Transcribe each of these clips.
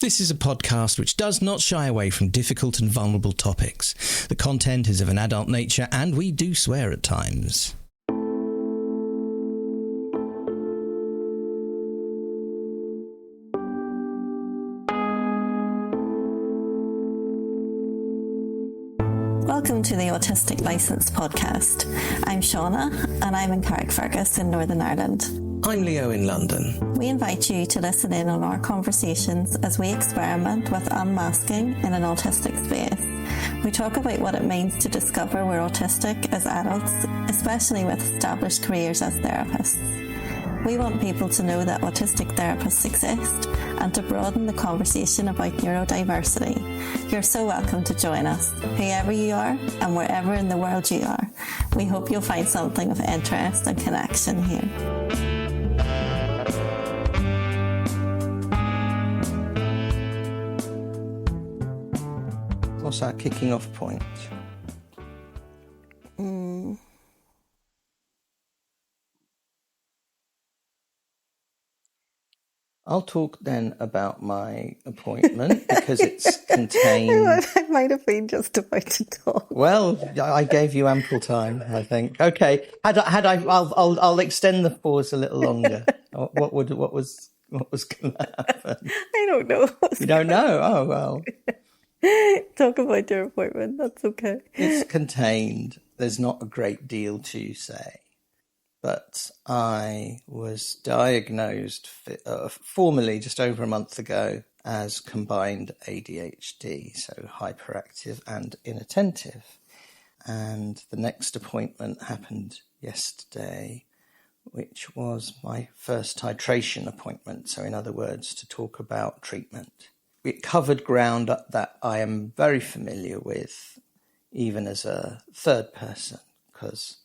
This is a podcast which does not shy away from difficult and vulnerable topics. The content is of an adult nature and we do swear at times. Welcome to the Autistic Licensed Podcast. I'm Shauna and I'm in Carrickfergus in Northern Ireland. I'm Leo in London. We invite you to listen in on our conversations as we experiment with unmasking in an autistic space. We talk about what it means to discover we're autistic as adults, especially with established careers as therapists. We want people to know that autistic therapists exist and to broaden the conversation about neurodiversity. You're so welcome to join us, whoever you are and wherever in the world you are. We hope you'll find something of interest and connection here. What's our kicking off point? I'll talk then about my appointment because it's contained. I might have been just about to talk. Well, I gave you ample time, I think. Okay, I'll extend the pause a little longer. What was going to happen? I don't know. You don't know? Oh well. Talk about your appointment. That's okay. It's contained. There's not a great deal to say. But I was diagnosed formally just over a month ago as combined ADHD, so hyperactive and inattentive. And the next appointment happened yesterday, which was my first titration appointment. So in other words, to talk about treatment. It covered ground that I am very familiar with, even as a third person, because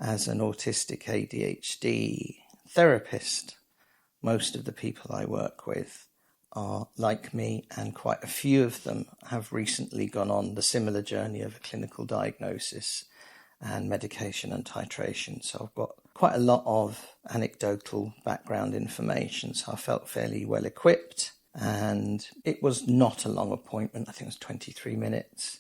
as an autistic ADHD therapist, most of the people I work with are like me, and quite a few of them have recently gone on the similar journey of a clinical diagnosis and medication and titration. So I've got quite a lot of anecdotal background information, so I felt fairly well equipped. And it was not a long appointment. I think it was 23 minutes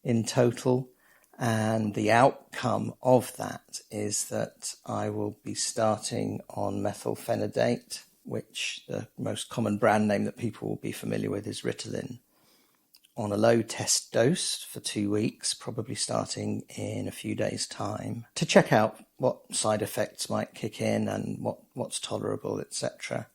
in total. And the outcome of that is that I will be starting on methylphenidate, which the most common brand name that people will be familiar with is Ritalin, on a low test dose for 2 weeks, probably starting in a few days' time, to check out what side effects might kick in and what's tolerable, etc.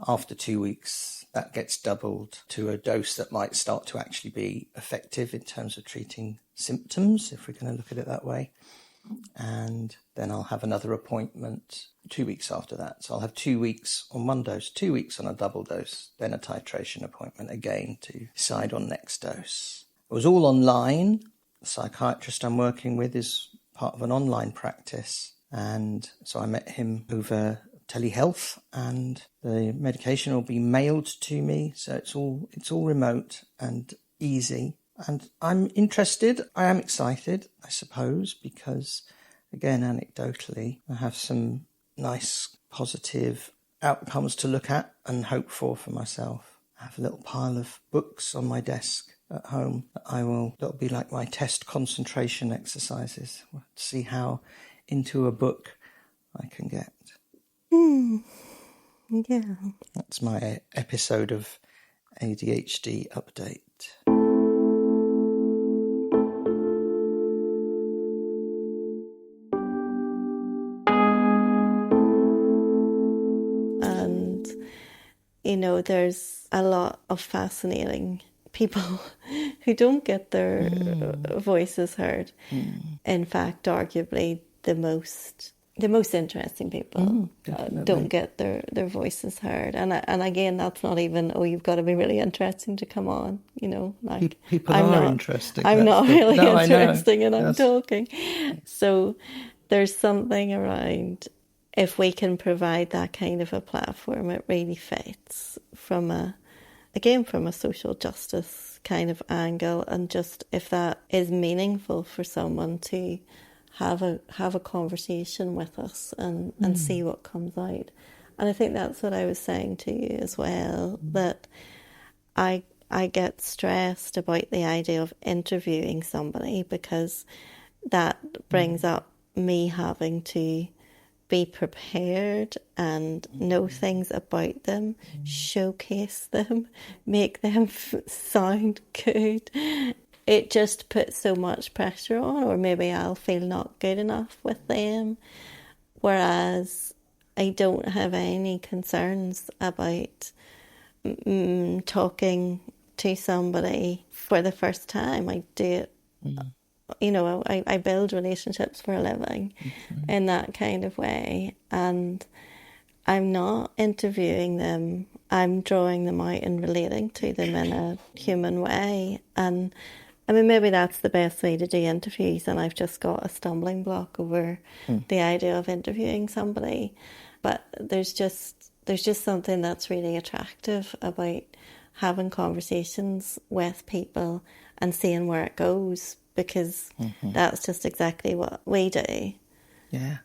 After 2 weeks, that gets doubled to a dose that might start to actually be effective in terms of treating symptoms, if we're going to look at it that way. And then I'll have another appointment 2 weeks after that. So I'll have 2 weeks on one dose, 2 weeks on a double dose, then a titration appointment again to decide on next dose. It was all online. The psychiatrist I'm working with is part of an online practice. And so I met him over telehealth, and the medication will be mailed to me, so it's all remote and easy. And I'm interested, I am excited, I suppose, because again, anecdotally, I have some nice positive outcomes to look at and hope for myself. I have a little pile of books on my desk at home that'll be like my test concentration exercises, to see how into a book I can get. Yeah. That's my episode of ADHD update. And, there's a lot of fascinating people who don't get their voices heard. In fact, arguably the most interesting people don't get their voices heard, and again, that's not even you've got to be really interesting to come on. People are interesting. I'm not really interesting, and I'm talking. So there's something around, if we can provide that kind of a platform, it really fits from a social justice kind of angle, and just if that is meaningful for someone to have a conversation with us and see what comes out. And I think that's what I was saying to you as well, that I get stressed about the idea of interviewing somebody, because that brings up me having to be prepared and know things about them, showcase them, make them sound good. It just puts so much pressure on, or maybe I'll feel not good enough with them. Whereas I don't have any concerns about talking to somebody for the first time. I do it, you know, I build relationships for a living in that kind of way. And I'm not interviewing them, I'm drawing them out and relating to them in a human way. And I mean, maybe that's the best way to do interviews, and I've just got a stumbling block over the idea of interviewing somebody. But there's just something that's really attractive about having conversations with people and seeing where it goes, because that's just exactly what we do. Yeah.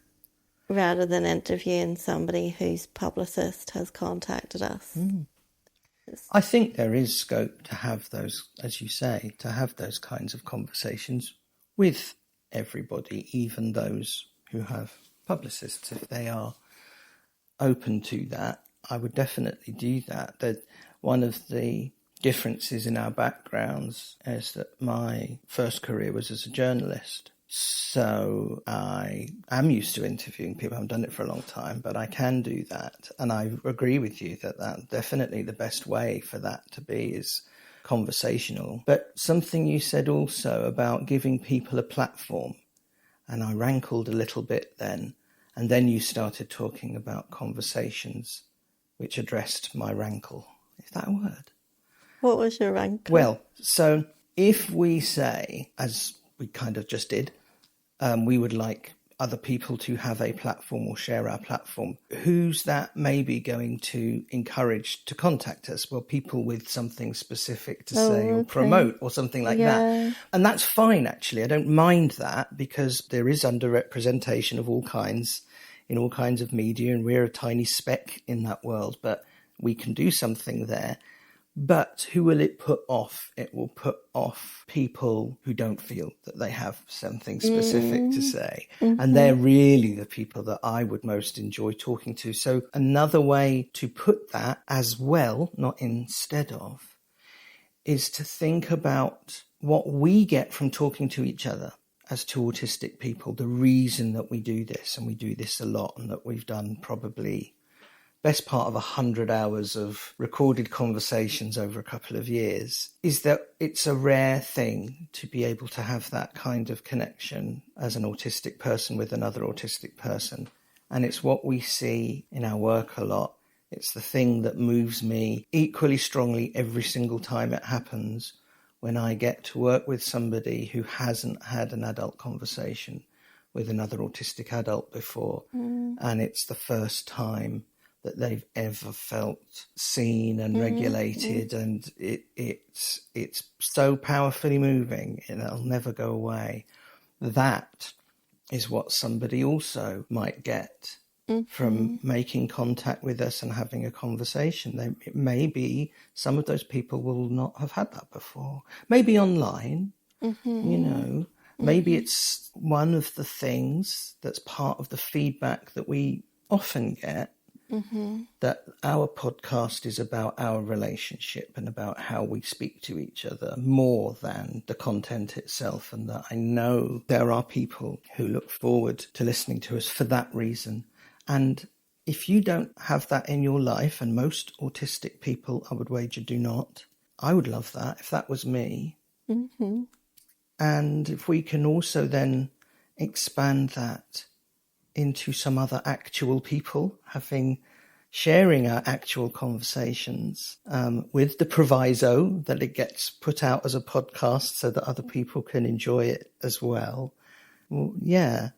Rather than interviewing somebody whose publicist has contacted us. I think there is scope to have those, as you say, to have those kinds of conversations with everybody, even those who have publicists. If they are open to that, I would definitely do that. That one of the differences in our backgrounds is that my first career was as a journalist. So I am used to interviewing people. I haven't done it for a long time, but I can do that. And I agree with you that definitely the best way for that to be is conversational. But something you said also about giving people a platform, and I rankled a little bit then. And then you started talking about conversations, which addressed my rankle. Is that a word? What was your rankle? Well, so if we say, as we kind of just did, we would like other people to have a platform or share our platform, who's that maybe going to encourage to contact us? Well, people with something specific to say or promote or something like that. And that's fine, actually. I don't mind that, because there is underrepresentation of all kinds in all kinds of media, and we're a tiny speck in that world, but we can do something there. But who will it put off? It will put off people who don't feel that they have something specific to say. And they're really the people that I would most enjoy talking to. So another way to put that as well, not instead of, is to think about what we get from talking to each other as two autistic people, the reason that we do this, and we do this a lot, and that we've done probably best part of 100 hours of recorded conversations over a couple of years, is that it's a rare thing to be able to have that kind of connection as an autistic person with another autistic person. And it's what we see in our work a lot. It's the thing that moves me equally strongly every single time it happens, when I get to work with somebody who hasn't had an adult conversation with another autistic adult before. And it's the first time that they've ever felt seen and regulated, and it's so powerfully moving, and it'll never go away. That is what somebody also might get from making contact with us and having a conversation. It may be some of those people will not have had that before. Maybe online, you know. Maybe it's one of the things that's part of the feedback that we often get, that our podcast is about our relationship and about how we speak to each other more than the content itself, and that I know there are people who look forward to listening to us for that reason. And if you don't have that in your life, and most autistic people, I would wager, do not, I would love that if that was me. And if we can also then expand that into some other actual people, sharing our actual conversations, with the proviso that it gets put out as a podcast so that other people can enjoy it as well. Well, yeah,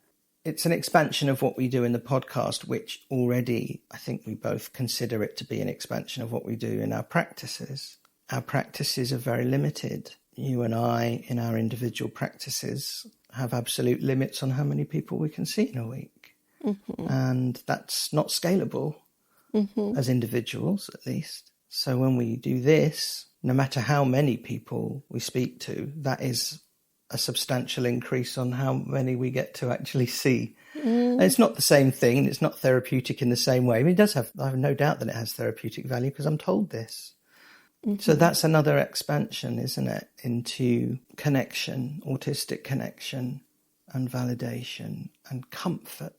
it's an expansion of what we do in the podcast, which already I think we both consider it to be an expansion of what we do in our practices. Our practices are very limited. You and I, in our individual practices, have absolute limits on how many people we can see in a week. And that's not scalable as individuals, at least. So when we do this, no matter how many people we speak to, that is a substantial increase on how many we get to actually see. And it's not the same thing. It's not therapeutic in the same way. I mean, I have no doubt that it has therapeutic value because I'm told this. So that's another expansion, isn't it, into connection, autistic connection and validation and comfort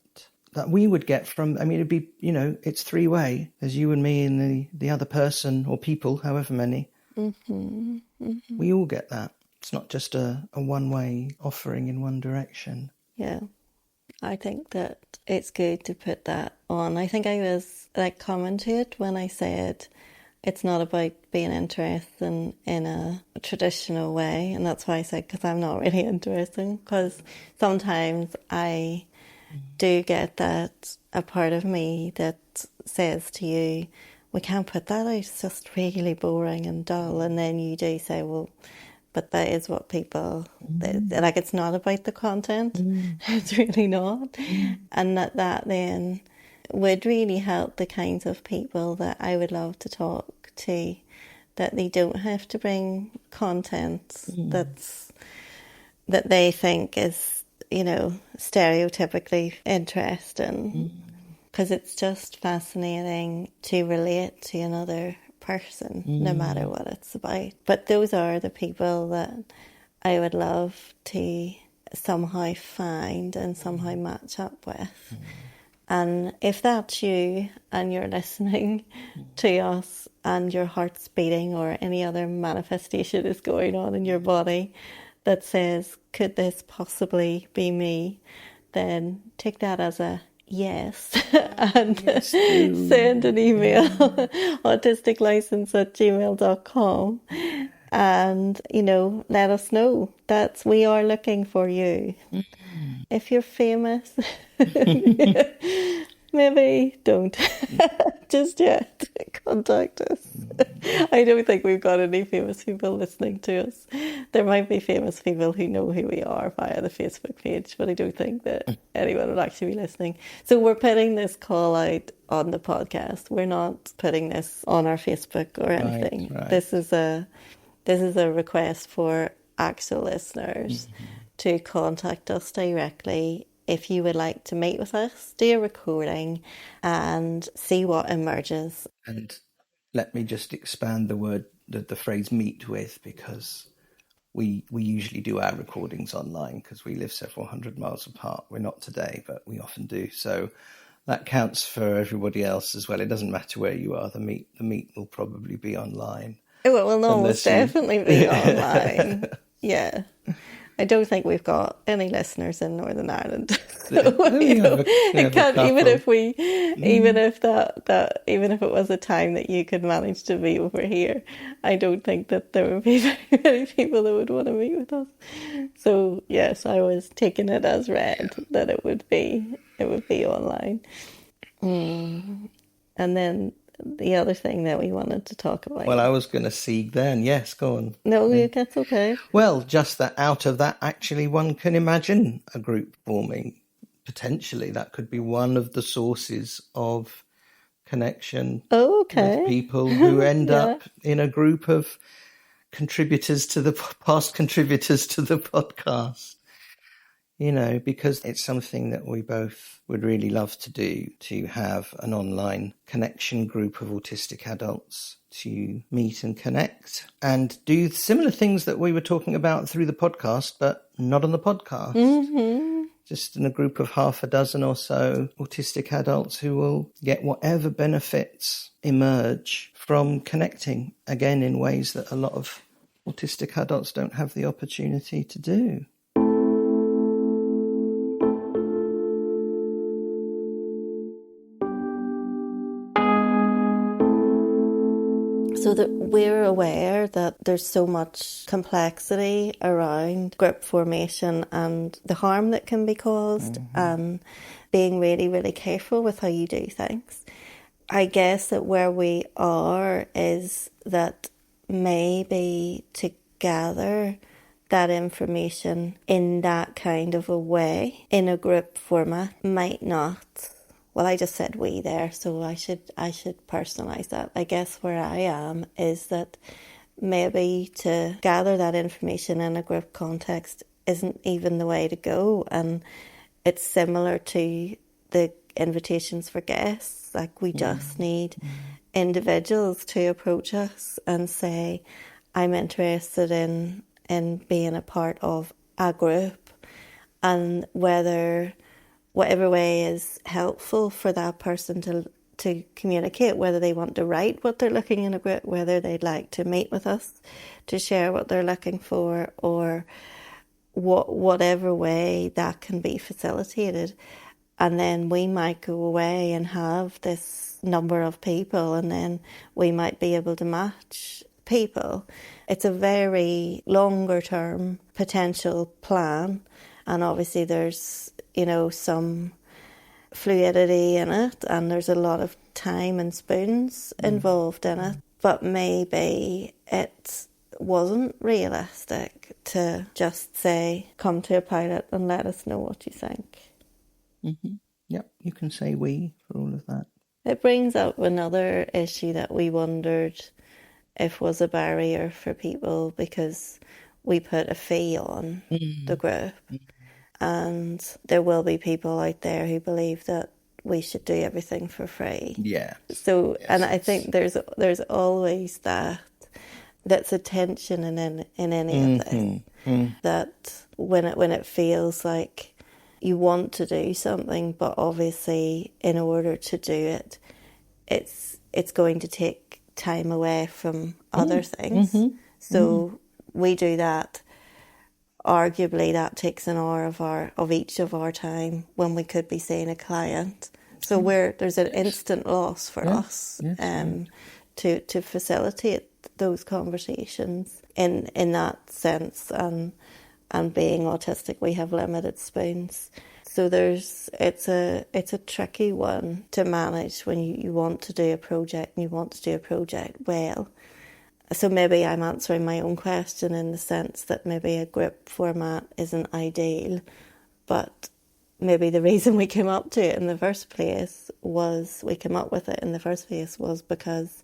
that we would get from, I mean, it'd be, it's three-way. There's you and me and the other person or people, however many. We all get that. It's not just a one-way offering in one direction. Yeah. I think that it's good to put that on. I think I was common to it when I said it's not about being interested in a traditional way. And that's why I said, because I'm not really interested. Because sometimes I do get that a part of me that says to you, we can't put that out, it's just really boring and dull. And then you do say, well, but that is what people, it's not about the content. It's really not. And that then would really help the kinds of people that I would love to talk to, that they don't have to bring content that they think is, stereotypically interesting. Because it's just fascinating to relate to another person, no matter what it's about. But those are the people that I would love to somehow find and somehow match up with. And if that's you and you're listening to us and your heart's beating or any other manifestation is going on in your body that says, could this possibly be me? Then take that as a yes, and send an email, autisticlicense@gmail.com, and, let us know that we are looking for you. If you're famous, maybe don't just yet contact us. I don't think we've got any famous people listening to us. There might be famous people who know who we are via the Facebook page, but I don't think that anyone would actually be listening. So we're putting this call out on the podcast. We're not putting this on our Facebook or anything. Right. This is a request for actual listeners to contact us directly if you would like to meet with us, do a recording and see what emerges. And let me just expand the phrase meet with, because we usually do our recordings online because we live several hundred miles apart. We're not today, but we often do. So that counts for everybody else as well. It doesn't matter where you are. The meet will probably be online. It will almost definitely be online. Yeah. I don't think we've got any listeners in Northern Ireland. So, it can't, even if it was a time that you could manage to be over here, I don't think that there would be very many people that would want to meet with us. So yes, I was taking it as read that it would be online. And then the other thing that we wanted to talk about. Well, I was going to seek then. Yes, go on. No, that's okay. Well, just that out of that, actually, one can imagine a group forming. Potentially, that could be one of the sources of connection with people who end up in a group of past contributors to the podcast. Because it's something that we both would really love to do, to have an online connection group of autistic adults to meet and connect and do similar things that we were talking about through the podcast, but not on the podcast. Just in a group of half a dozen or so autistic adults who will get whatever benefits emerge from connecting, again, in ways that a lot of autistic adults don't have the opportunity to do. So that we're aware that there's so much complexity around group formation and the harm that can be caused, and being really, really careful with how you do things. I guess that where we are is that maybe to gather that information in that kind of a way in a group format might not well, I just said we there, so I should personalise that. I guess where I am is that maybe to gather that information in a group context isn't even the way to go, and it's similar to the invitations for guests. Like, we just need individuals to approach us and say, I'm interested in being a part of a group, and whatever way is helpful for that person to communicate, whether they want to write what they're looking in a group, whether they'd like to meet with us to share what they're looking for, or whatever way that can be facilitated. And then we might go away and have this number of people, and then we might be able to match people. It's a very longer term potential plan, and obviously there's, some fluidity in it, and there's a lot of time and spoons involved in it. But maybe it wasn't realistic to just say, come to a pilot and let us know what you think. Yep, you can say we for all of that. It brings up another issue that we wondered if was a barrier for people, because we put a fee on the group. And there will be people out there who believe that we should do everything for free. Yeah. So, yes, and I think there's always that's a tension in any of this. That when it feels like you want to do something, but obviously in order to do it, it's going to take time away from other things. So we do that. Arguably, that takes an hour of each of our time when we could be seeing a client. So there's an instant loss for us to facilitate those conversations in that sense. And being autistic, we have limited spoons. So it's a tricky one to manage when you want to do a project and you want to do a project well. So maybe I'm answering my own question in the sense that maybe a group format isn't ideal, but maybe the reason we came up with it in the first place was because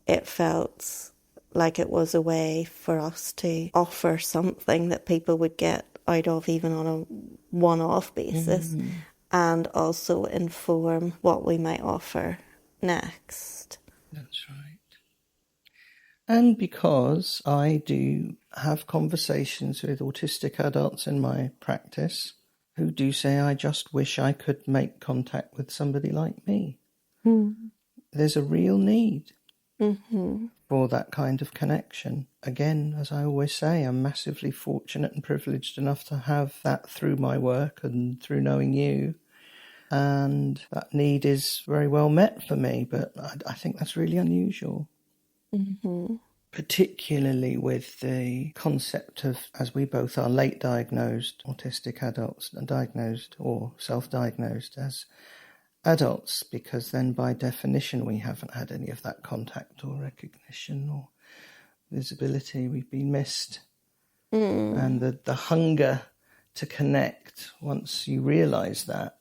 it felt like it was a way for us to offer something that people would get out of, even on a one-off basis, and also inform what we might offer next. That's right. And because I do have conversations with autistic adults in my practice who do say, I just wish I could make contact with somebody like me. There's a real need for that kind of connection. Again, as I always say, I'm massively fortunate and privileged enough to have that through my work and through knowing you. And that need is very well met for me, but I think that's really unusual. Particularly with the concept of, as we both are late diagnosed autistic adults, diagnosed or self-diagnosed as adults, because then by definition we haven't had any of that contact or recognition or visibility. We've been missed. And the hunger to connect, once you realise that,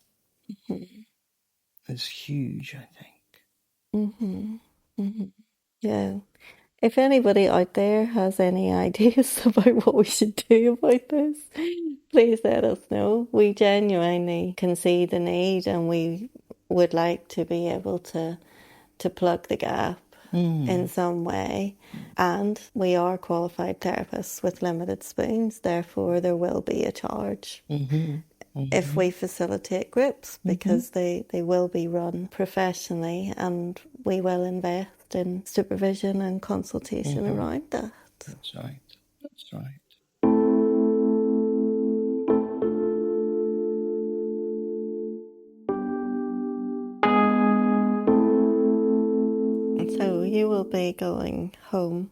is huge, I think. Yeah. If anybody out there has any ideas about what we should do about this, please let us know. We genuinely can see the need, and we would like to be able to plug the gap in some way. And we are qualified therapists with limited spoons, therefore there will be a charge if we facilitate groups, because they will be run professionally, and we will invest in supervision and consultation around that. That's right. That's right. So you will be going home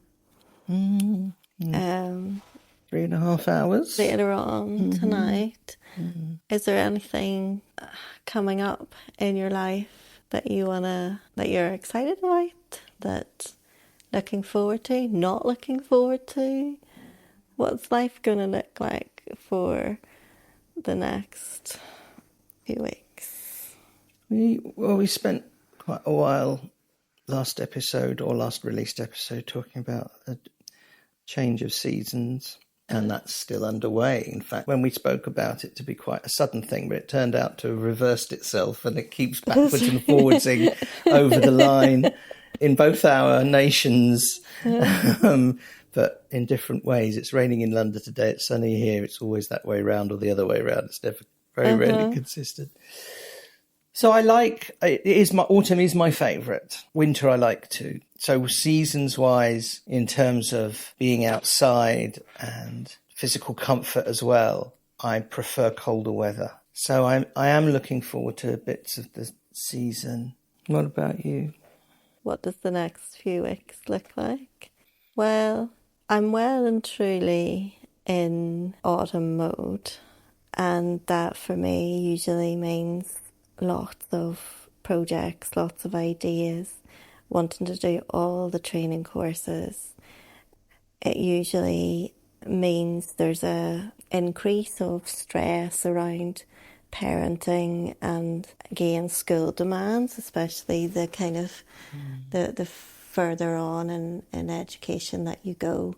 3.5 hours later on tonight. Is there anything coming up in your life that you're excited about, that looking forward to, not looking forward to? What's life going to look like for the next few weeks? We spent quite a while last released episode talking about a change of seasons, and that's still underway. In fact, when we spoke about it to be quite a sudden thing, but it turned out to have reversed itself, and it keeps backwards and forwardsing over the line in both our nations, but in different ways. It's raining in London today, it's sunny here, it's always that way round or the other way round. It's never very rarely consistent. So autumn is my favourite. Winter I like too. So seasons-wise, in terms of being outside and physical comfort as well, I prefer colder weather. So I am looking forward to bits of the season. What about you? What does the next few weeks look like? Well, I'm well and truly in autumn mode, and that for me usually means lots of projects, lots of ideas, wanting to do all the training courses. It usually means there's a increase of stress around parenting and again school demands, especially the kind of the further on in education that you go.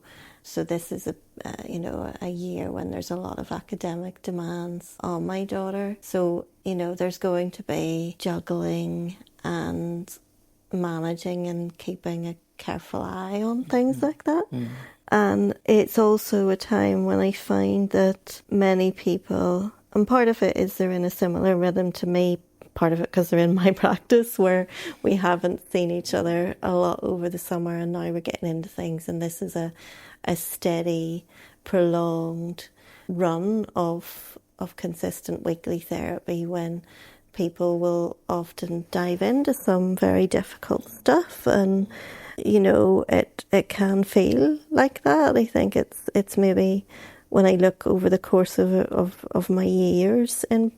So this is a year when there's a lot of academic demands on my daughter. So, there's going to be juggling and managing and keeping a careful eye on things like that. And it's also a time when I find that many people, and part of it is they're in a similar rhythm to me, part of it because they're in my practice, where we haven't seen each other a lot over the summer, and now we're getting into things, and this is a steady, prolonged run of consistent weekly therapy when people will often dive into some very difficult stuff, and it can feel like that. I think it's maybe when I look over the course of my years and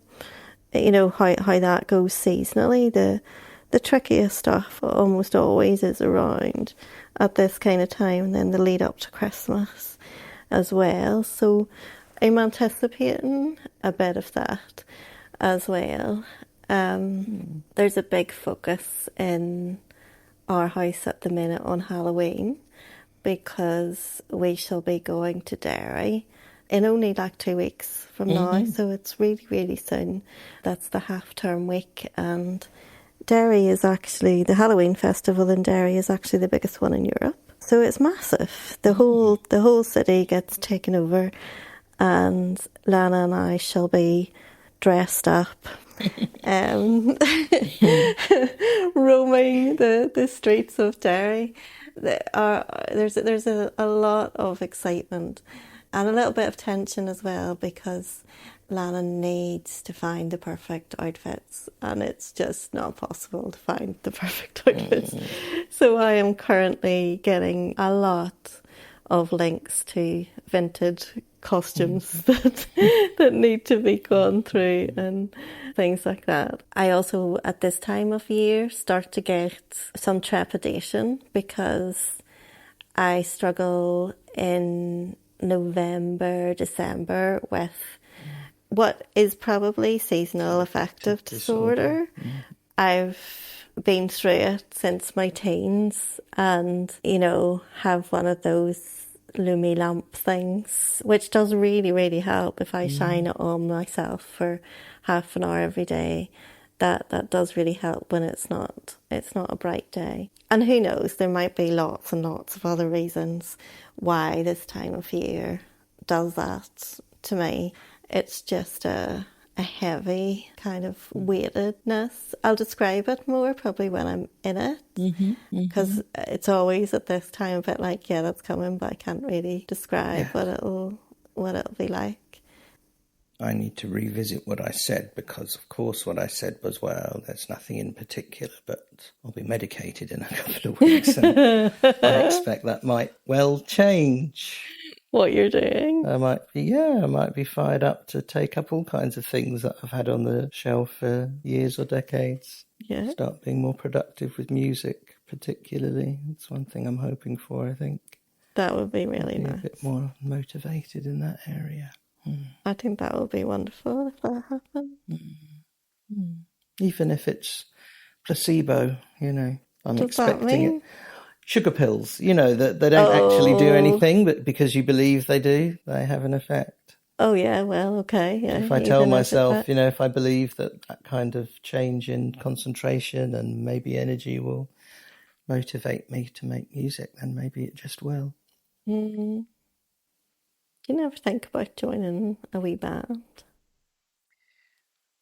how that goes seasonally, the trickiest stuff almost always is around at this kind of time, and then the lead up to Christmas as well. So I'm anticipating a bit of that as well. There's a big focus in our house at the minute on Halloween, because we shall be going to Derry in only like 2 weeks from now, so it's really, really soon. That's the half-term week, and Derry is actually, the Halloween festival in Derry is actually the biggest one in Europe. So it's massive. The whole city gets taken over, and Lana and I shall be dressed up, roaming the streets of Derry. There's a lot of excitement and a little bit of tension as well, because Lana needs to find the perfect outfits, and it's just not possible to find the perfect outfits. So I am currently getting a lot of links to vintage costumes that need to be gone through and things like that. I also, at this time of year, start to get some trepidation, because I struggle in November, December with what is probably seasonal affective disorder. I've been through it since my teens, and have one of those Lumi lamp things, which does really, really help if I shine it on myself for half an hour every day. That does really help when it's not a bright day. And who knows, there might be lots and lots of other reasons why this time of year does that to me. It's just a heavy kind of weightedness. I'll describe it more probably when I'm in it, because it's always at this time a bit like, yeah, that's coming, but I can't really describe what it'll be like. I need to revisit what I said, because of course what I said was, well, there's nothing in particular, but I'll be medicated in a couple of weeks, and I expect that might well change what you're doing. I might be fired up to take up all kinds of things that I've had on the shelf for years or decades. Yeah. Start being more productive with music, particularly. It's one thing I'm hoping for, I think. That would be really nice. A bit more motivated in that area. I think that would be wonderful if that happened. even if it's placebo, I'm What does that expecting it. mean? Sugar pills, that they don't actually do anything, but because you believe they do, they have an effect. Oh, yeah, well, okay. Yeah, If I tell myself, if I believe that kind of change in concentration and maybe energy will motivate me to make music, then maybe it just will. Do you never think about joining a wee band?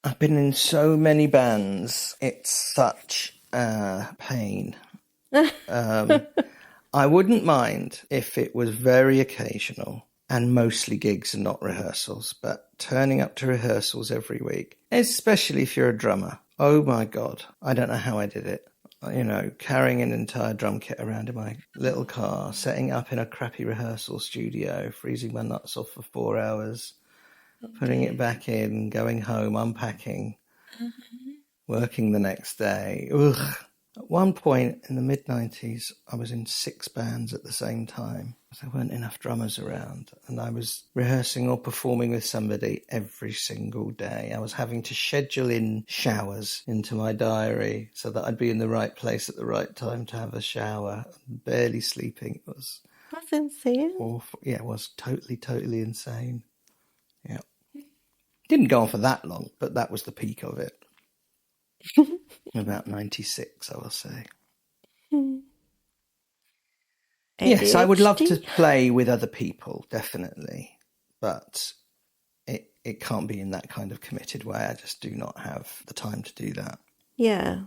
I've been in so many bands. It's such a pain. I wouldn't mind if it was very occasional and mostly gigs and not rehearsals, but turning up to rehearsals every week, especially if you're a drummer. Oh my God, I don't know how I did it. Carrying an entire drum kit around in my little car, setting up in a crappy rehearsal studio, freezing my nuts off for 4 hours, putting it back in, going home, unpacking, working the next day. Ugh. At one point in the mid-90s, I was in 6 bands at the same time. There weren't enough drummers around, and I was rehearsing or performing with somebody every single day. I was having to schedule in showers into my diary so that I'd be in the right place at the right time to have a shower. Barely sleeping. It was... That's insane. awful. Yeah, it was totally insane. Yeah. Didn't go on for that long, but that was the peak of it. About 96, I will say. Yes, I would love to play with other people, definitely. But it can't be in that kind of committed way. I just do not have the time to do that. Yeah.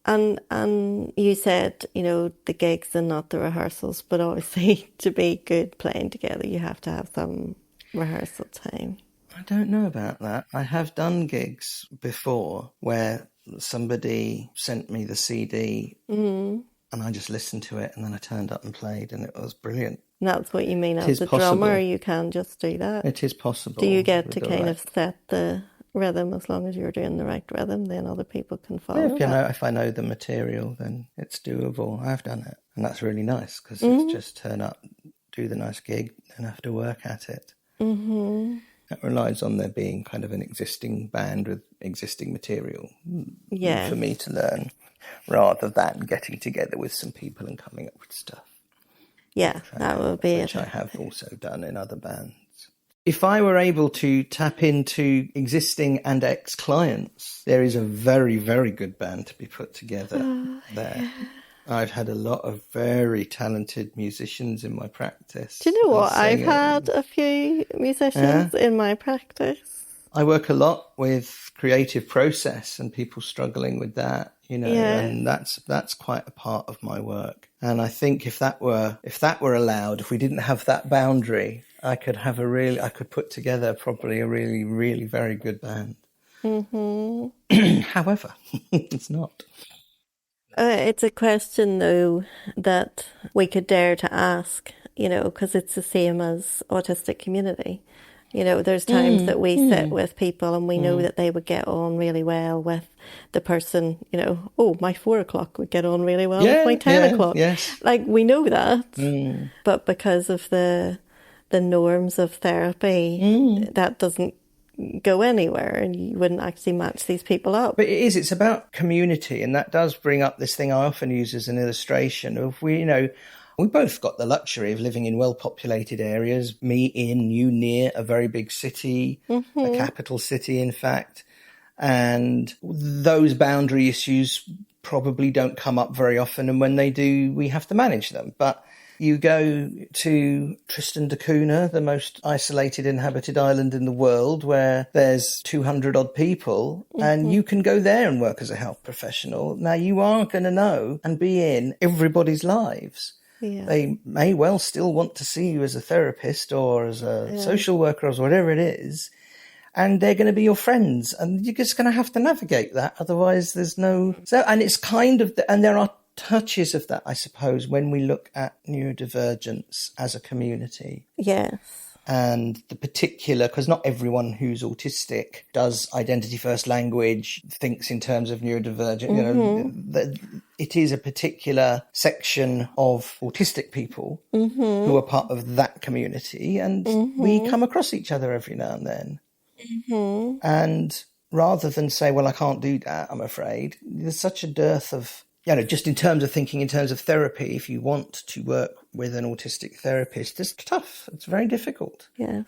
And you said, the gigs and not the rehearsals, but obviously to be good playing together, you have to have some rehearsal time. I don't know about that. I have done gigs before where somebody sent me the CD and I just listened to it and then I turned up and played and it was brilliant. And that's what you mean as a drummer, you can just do that? It is possible. Do you get to kind of set the rhythm as long as you're doing the right rhythm, then other people can follow if I know the material, then it's doable. I've done it. And that's really nice because it's just turn up, do the nice gig and have to work at it. That relies on there being kind of an existing band with existing material for me to learn, rather than getting together with some people and coming up with stuff. Yeah, that would be which I have also done in other bands. If I were able to tap into existing and ex-clients, there is a very, very good band to be put together there. Yeah. I've had a lot of very talented musicians in my practice. Do you know what? I've had a few musicians in my practice. I work a lot with creative process and people struggling with that, and that's quite a part of my work. And I think if that were allowed, if we didn't have that boundary, I could put together probably a really, really very good band. However, it's not. It's a question, though, that we could dare to ask, because it's the same as autistic community. There's times that we sit with people and we know that they would get on really well with the person, my 4 o'clock would get on really well with my 10 o'clock. Yes. Like, we know that, but because of the norms of therapy, that doesn't go anywhere and you wouldn't actually match these people up. But it's about community, and that does bring up this thing I often use as an illustration of we both got the luxury of living in well-populated areas, me in, you near a very big city, a capital city, in fact. And those boundary issues probably don't come up very often. And when they do, we have to manage them. But you go to Tristan da Cunha, the most isolated inhabited island in the world, where there's 200 odd people, and you can go there and work as a health professional. Now, you are going to know and be in everybody's lives. Yeah. They may well still want to see you as a therapist or as a social worker or whatever it is, and they're going to be your friends, and you're just going to have to navigate that. Otherwise, there's no... and it's kind of... and there are touches of that, I suppose, when we look at neurodivergence as a community. Yes. And the particular, because not everyone who's autistic does identity first language, thinks in terms of neurodivergent, it is a particular section of autistic people who are part of that community, and we come across each other every now and then. And rather than say, well, I can't do that, I'm afraid, there's such a dearth of, just in terms of thinking, in terms of therapy, if you want to work with an autistic therapist, it's tough. It's very difficult. Yes.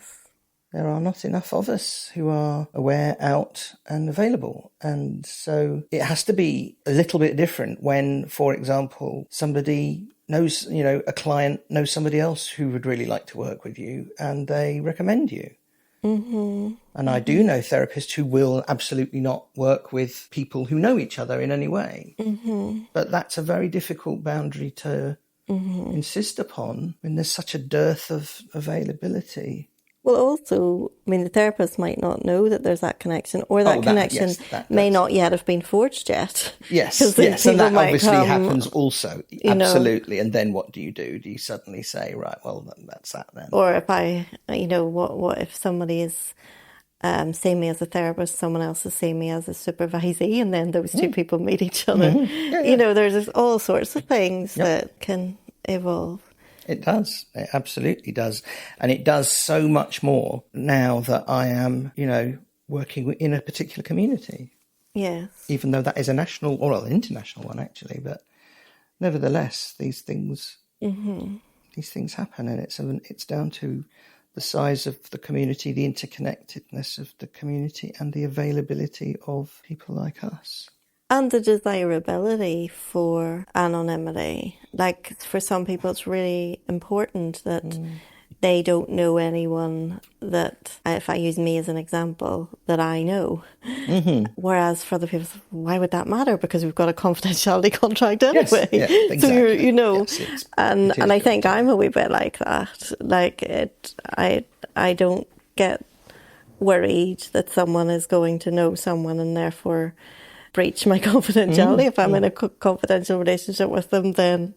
There are not enough of us who are aware, out and available. And so it has to be a little bit different when, for example, somebody knows, a client knows somebody else who would really like to work with you and they recommend you. Mm-hmm. And I do know therapists who will absolutely not work with people who know each other in any way. Mm-hmm. But that's a very difficult boundary to insist upon when there's such a dearth of availability. Well, also, the therapist might not know that there's that connection, or that connection may not yet have been forged yet. Yes, and that obviously happens also, absolutely. And then what do? Do you suddenly say, right, well, that's that then? Or if what if somebody is seeing me as a therapist, someone else is seeing me as a supervisee, and then those two people meet each other. Mm-hmm. There's all sorts of things that can evolve. It does. It absolutely does. And it does so much more now that I am, working in a particular community. Yes. Even though that is a national or an international one, actually. But nevertheless, these things happen. And it's down to the size of the community, the interconnectedness of the community and the availability of people like us. And the desirability for anonymity. Like, for some people, it's really important that they don't know anyone that, if I use me as an example, that I know. Mm-hmm. Whereas for other people, why would that matter? Because we've got a confidentiality contract anyway. Yes, yeah, exactly. So yes, and I think I'm a wee bit like that. Like, I don't get worried that someone is going to know someone and therefore breach my confidentiality. If I'm in a confidential relationship with them, then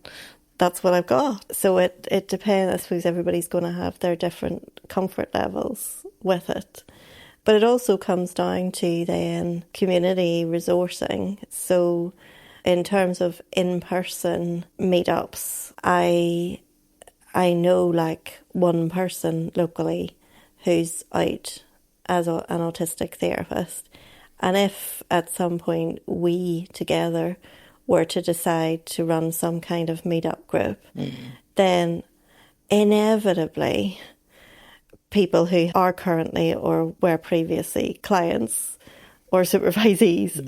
that's what I've got. So it depends. I suppose everybody's going to have their different comfort levels with it. But it also comes down to then community resourcing. So in terms of in-person meetups, I know like one person locally who's out as an autistic therapist. And if at some point we together were to decide to run some kind of meetup group, then inevitably people who are currently or were previously clients or supervisees,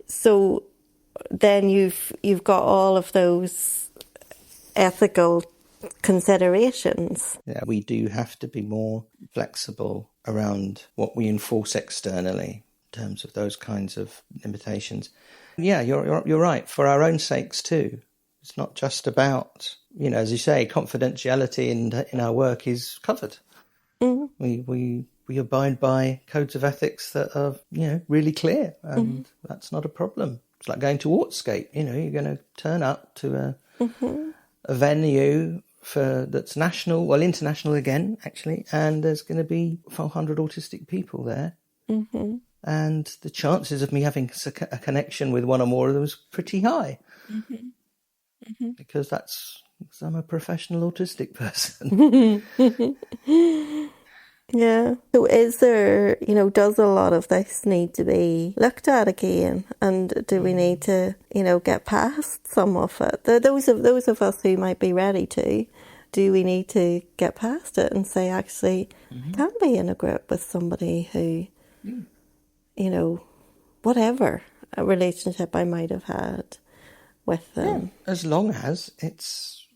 so then you've got all of those ethical considerations. Yeah, we do have to be more flexible around what we enforce externally in terms of those kinds of limitations. Yeah, you're right. For our own sakes too. It's not just about, as you say, confidentiality in our work is covered. Mm-hmm. We abide by codes of ethics that are, really clear, and that's not a problem. It's like going to Autistic. You're going to turn up to a venue that's national, well, international again, actually, and there's going to be 400 autistic people there. Mm-hmm. And the chances of me having a connection with one or more of them is pretty high. Mm-hmm. Mm-hmm. Because I'm a professional autistic person. Yeah. So is there, does a lot of this need to be looked at again? And do we need to, get past some of it? Those of us who might be ready to, do we need to get past it and say, actually, I can be in a group with somebody who, whatever a relationship I might have had with them. Yeah, as long as it's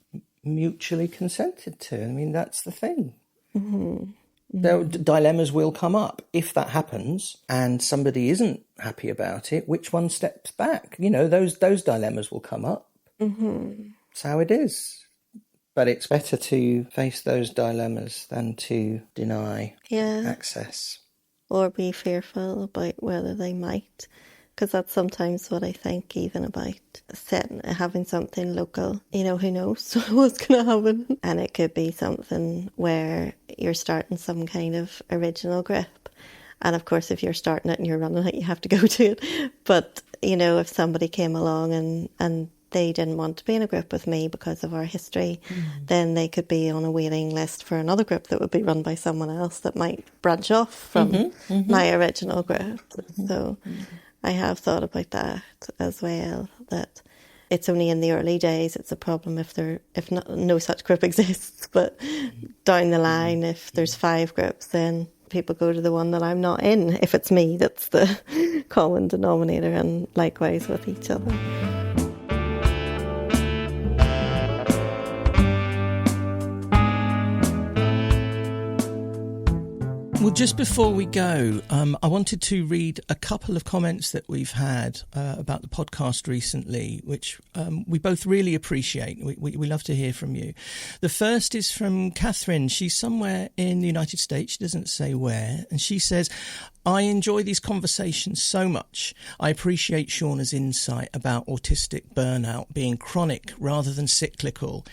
mutually consented to. I mean, that's the thing. Mm-hmm. Dilemmas will come up. If that happens and somebody isn't happy about it, which one steps back? Those dilemmas will come up. Mm-hmm. That's how it is. But it's better to face those dilemmas than to deny access. Or be fearful about whether they might. Because that's sometimes what I think, even about having something local. Who knows what's going to happen? And it could be something where you're starting some kind of original group. And of course, if you're starting it and you're running it, you have to go to it. But, if somebody came along and they didn't want to be in a group with me because of our history, then they could be on a waiting list for another group that would be run by someone else that might branch off from my original group. So I have thought about that as well, that it's only in the early days it's a problem if no such group exists, but down the line, if there's 5 groups, then people go to the one that I'm not in, if it's me that's the common denominator, and likewise with each other. Well, just before we go, I wanted to read a couple of comments that we've had about the podcast recently, which we both really appreciate. We love to hear from you. The first is from Catherine. She's somewhere in the United States. She doesn't say where. And she says, I enjoy these conversations so much. I appreciate Shauna's insight about autistic burnout being chronic rather than cyclical.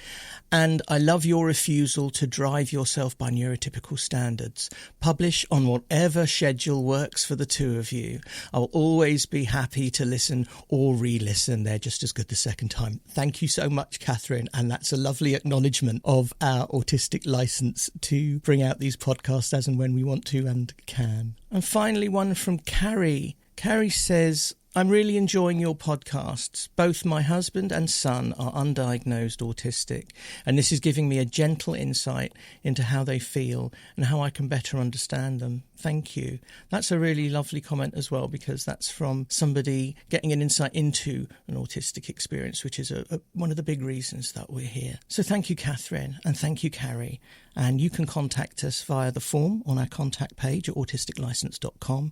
And I love your refusal to drive yourself by neurotypical standards. Publish on whatever schedule works for the two of you. I'll always be happy to listen or re-listen. They're just as good the second time. Thank you so much, Catherine. And that's a lovely acknowledgement of our autistic license to bring out these podcasts as and when we want to and can. And finally, one from Carrie. Carrie says, I'm really enjoying your podcasts. Both my husband and son are undiagnosed autistic, and this is giving me a gentle insight into how they feel and how I can better understand them. Thank you. That's a really lovely comment as well, because that's from somebody getting an insight into an autistic experience, which is one of the big reasons that we're here. So thank you, Catherine, and thank you, Carrie. And you can contact us via the form on our contact page at autisticlicense.com,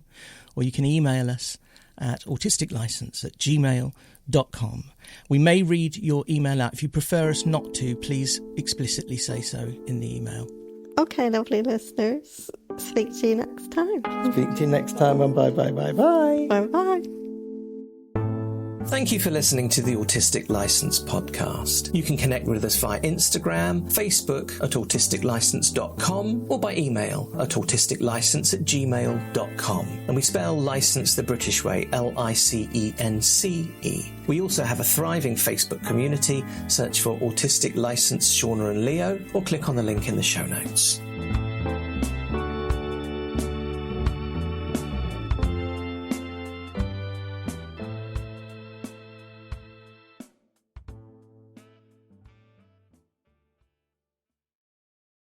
or you can email us at autisticlicense@gmail.com. We may read your email out. If you prefer us not to, please explicitly say so in the email. Okay, lovely listeners. Speak to you next time. Speak to you next time, and bye. Bye-bye. Thank you for listening to the Autistic License podcast. You can connect with us via Instagram, Facebook at autisticlicense.com, or by email at autisticlicense@gmail.com. And we spell license the British way, LICENCE. We also have a thriving Facebook community. Search for Autistic License Shauna and Leo, or click on the link in the show notes.